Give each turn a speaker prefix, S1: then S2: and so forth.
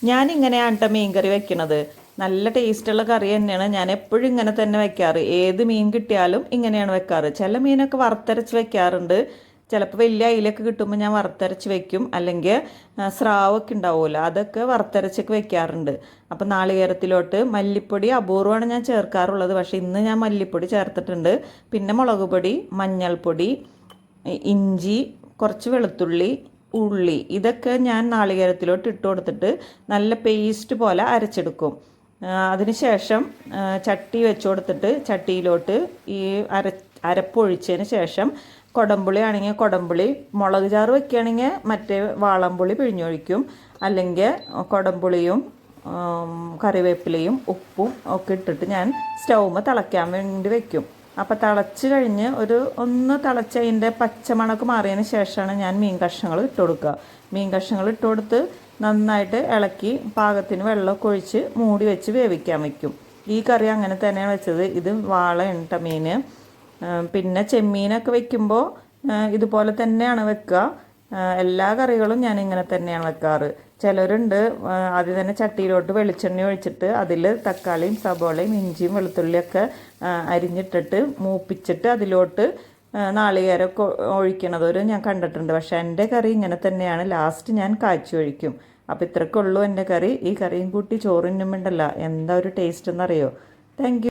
S1: ഞാനിങ്ങനെയാണ് കേട്ടോ മീൻ കറി വെക്കണത്. നല്ല ടേസ്റ്റുള്ള കറി തന്നെയാണ്. ഞാൻ എപ്പോഴും ഇങ്ങനെ തന്നെ വെക്കാറ്. ഏത് മീൻ കിട്ടിയാലും ഇങ്ങനെയാണ് വെക്കാറ്. ചില മീനൊക്കെ വറുത്തരച്ച് വെക്കാറുണ്ട്. ചിലപ്പോൾ വലിയ അയിലൊക്കെ കിട്ടുമ്പോൾ ഞാൻ വറുത്തരച്ച് വെക്കും. അല്ലെങ്കിൽ സ്രാവൊക്കെ ഉണ്ടാവുമല്ലോ, അതൊക്കെ വറുത്തരച്ചൊക്കെ വെക്കാറുണ്ട്. അപ്പോൾ നാളികേരത്തിലോട്ട് മല്ലിപ്പൊടി അപൂർവമാണ് ഞാൻ ചേർക്കാറുള്ളത്. പക്ഷേ ഇന്ന് ഞാൻ മല്ലിപ്പൊടി ചേർത്തിട്ടുണ്ട്. പിന്നെ മുളക് പൊടി, മഞ്ഞൾപ്പൊടി, ഇഞ്ചി, കുറച്ച് വെളുത്തുള്ളി, ഉള്ളി, ഇതൊക്കെ ഞാൻ നാളികേരത്തിലോട്ട് ഇട്ട് കൊടുത്തിട്ട് നല്ല പേസ്റ്റ് പോലെ അരച്ചെടുക്കും. അതിനുശേഷം ചട്ടി വെച്ച് കൊടുത്തിട്ട് ചട്ടിയിലോട്ട് ഈ അരപ്പൊഴിച്ചതിന് ശേഷം കൊടംപുളി ആണെങ്കിൽ കൊടംപുളി, മുളക് ചാറ് വെക്കുകയാണെങ്കിൽ മറ്റേ വാളംപുളി പിഴിഞ്ഞൊഴിക്കും. അല്ലെങ്കിൽ കൊടംപുളിയും കറിവേപ്പിലയും ഉപ്പും ഒക്കെ ഇട്ടിട്ട് ഞാൻ സ്റ്റൗമ്മ തിളയ്ക്കാൻ വേണ്ടി വെക്കും. അപ്പോൾ തിളച്ച് കഴിഞ്ഞ് ഒന്ന് തിളച്ച് അതിൻ്റെ പച്ചമണക്ക് മാറിയതിന് ശേഷമാണ് ഞാൻ മീൻ കഷ്ണങ്ങൾ ഇട്ട് കൊടുക്കുക. മീൻ കഷ്ണങ്ങൾ ഇട്ട് കൊടുത്ത് നന്നായിട്ട് ഇളക്കി പാകത്തിന് വെള്ളമൊക്കെ ഒഴിച്ച് മൂടി വെച്ച് വേവിക്കാൻ വയ്ക്കും. ഈ കറി അങ്ങനെ തന്നെയാണ് വെച്ചത്. ഇത് വാളയുണ്ട മീൻ. പിന്നെ ചെമ്മീനൊക്കെ വെക്കുമ്പോൾ ഇതുപോലെ തന്നെയാണ് വെക്കുക. എല്ലാ കറികളും ഞാൻ ഇങ്ങനെ തന്നെയാണ് വെക്കാറ്. ചിലരുണ്ട് ആദ്യം തന്നെ ചട്ടിയിലോട്ട് വെളിച്ചെണ്ണ ഒഴിച്ചിട്ട് അതിൽ തക്കാളിയും സബോളയും ഇഞ്ചിയും വെളുത്തുള്ളിയൊക്കെ അരിഞ്ഞിട്ടിട്ട് മൂപ്പിച്ചിട്ട് അതിലോട്ട് നാളികേരമൊക്കെ ഒഴിക്കണതൊരു ഞാൻ കണ്ടിട്ടുണ്ട്. പക്ഷേ എൻ്റെ കറി ഇങ്ങനെ തന്നെയാണ്. ലാസ്റ്റ് ഞാൻ കാച്ചി ഒഴിക്കും. അപ്പോൾ ഇത്രയ്ക്കുള്ളൂ എൻ്റെ കറി. ഈ കറിയും കൂട്ടി ചോറിനുമുണ്ടല്ലോ എന്താ ഒരു ടേസ്റ്റ് എന്നറിയോ. Thank you.